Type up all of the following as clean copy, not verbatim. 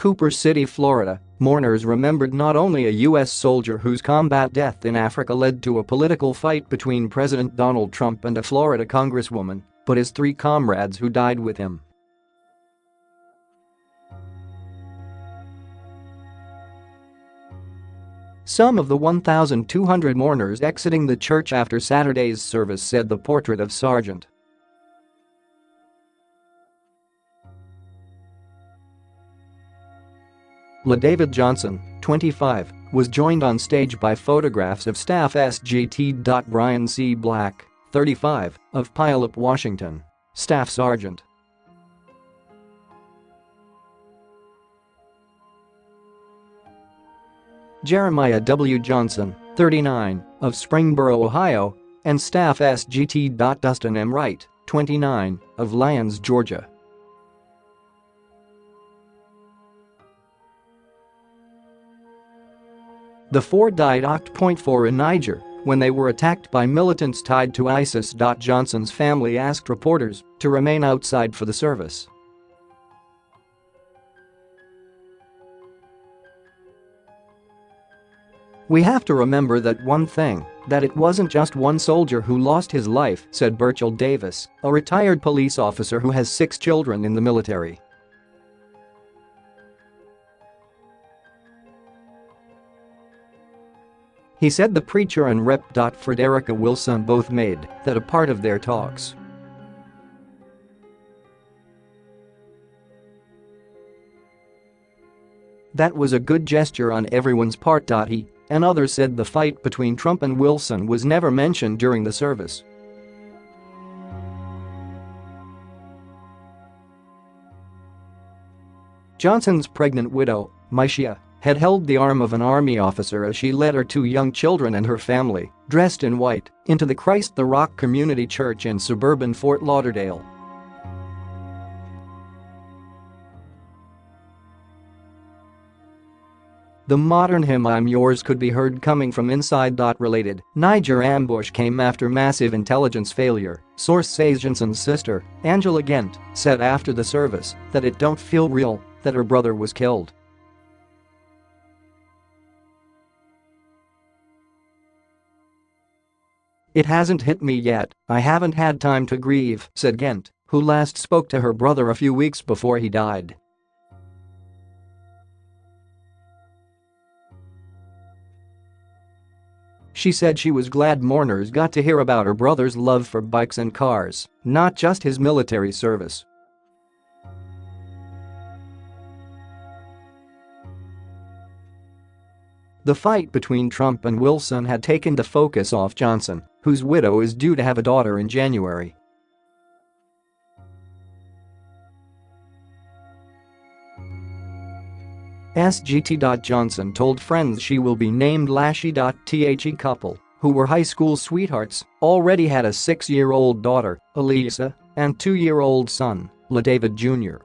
Cooper City, Florida, mourners remembered not only a U.S. soldier whose combat death in Africa led to a political fight between President Donald Trump and a Florida congresswoman, but his 3 comrades who died with him. Some of the 1,200 mourners exiting the church after Saturday's service said the portrait of Sergeant LaDavid Johnson, 25, was joined on stage by photographs of staff SGT. Brian C. Black, 35, of Puyallup, Washington, Staff Sergeant. Jeremiah W. Johnson, 39, of Springboro, Ohio, and Staff SGT. Dustin M. Wright, 29, of Lyons, Georgia. The 4 died Oct. in Niger when they were attacked by militants tied to ISIS. Johnson's family asked reporters to remain outside for the service. "We have to remember that one thing, that it wasn't just one soldier who lost his life," said Burchell Davis, a retired police officer who has 6 children in the military. He said the preacher and Rep. Frederica Wilson both made that a part of their talks. "That was a good gesture on everyone's part." He and others said the fight between Trump and Wilson was never mentioned during the service. Johnson's pregnant widow, Myshia, had held the arm of an army officer as she led her 2 young children and her family, dressed in white, into the Christ the Rock Community Church in suburban Fort Lauderdale. The modern hymn "I'm Yours" could be heard coming from inside. Related Niger ambush came after massive intelligence failure, source says. Johnson's sister, Angela Gent, said after the service that it don't feel real that her brother was killed. "It hasn't hit me yet, I haven't had time to grieve," said Gent, who last spoke to her brother a few weeks before he died. She said she was glad mourners got to hear about her brother's love for bikes and cars, not just his military service. The fight between Trump and Wilson had taken the focus off Johnson, whose widow is due to have a daughter in January. SGT. Johnson told friends she will be named Lashy. The couple, who were high school sweethearts, already had a 6-year-old daughter, Elisa, and 2-year-old son, LaDavid Jr.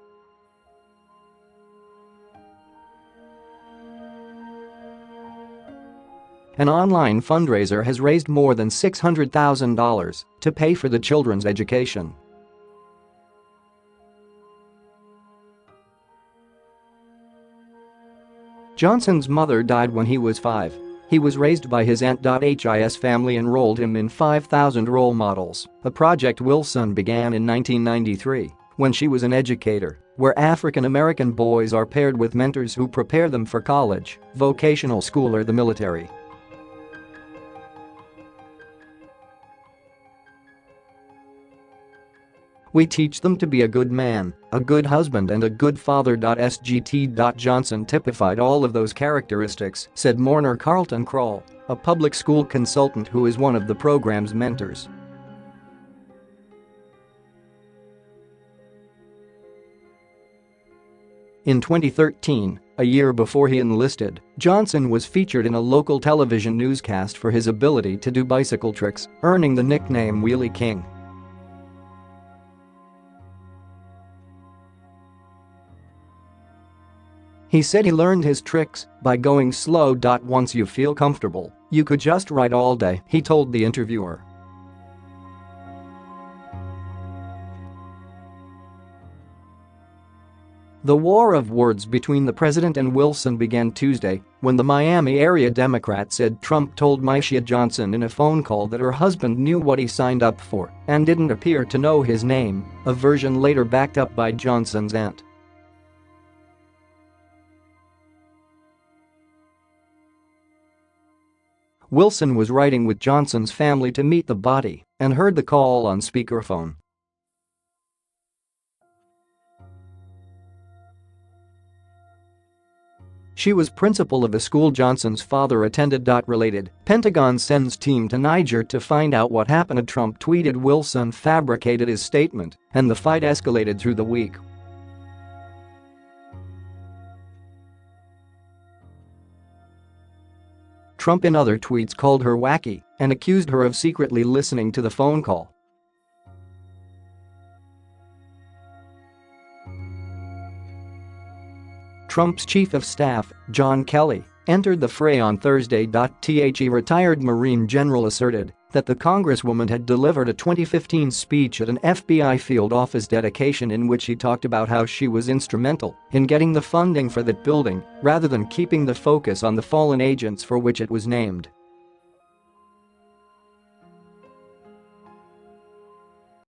An online fundraiser has raised more than $600,000 to pay for the children's education. Johnson's mother died when he was 5. He was raised by his aunt. His family enrolled him in 5,000 Role Models, a project Wilson began in 1993 when she was an educator, where African American boys are paired with mentors who prepare them for college, vocational school or the military. "We teach them to be a good man, a good husband and a good father." SGT. Johnson typified all of those characteristics, said mourner Carlton Kroll, a public school consultant who is one of the program's mentors. In 2013, a year before he enlisted, Johnson was featured in a local television newscast for his ability to do bicycle tricks, earning the nickname Wheelie King. He said he learned his tricks by going slow. "Once you feel comfortable, you could just ride all day," he told the interviewer. The war of words between the president and Wilson began Tuesday when the Miami area Democrat said Trump told Myshia Johnson in a phone call that her husband knew what he signed up for and didn't appear to know his name, a version later backed up by Johnson's aunt. Wilson was riding with Johnson's family to meet the body and heard the call on speakerphone. She was principal of a school Johnson's father attended. Related, Pentagon sends team to Niger to find out what happened. Trump tweeted Wilson fabricated his statement, and the fight escalated through the week. Trump in other tweets called her wacky and accused her of secretly listening to the phone call. Trump's chief of staff, John Kelly, entered the fray on Thursday. The retired Marine general asserted that the Congresswoman had delivered a 2015 speech at an FBI field office dedication in which he talked about how she was instrumental in getting the funding for that building rather than keeping the focus on the fallen agents for which it was named.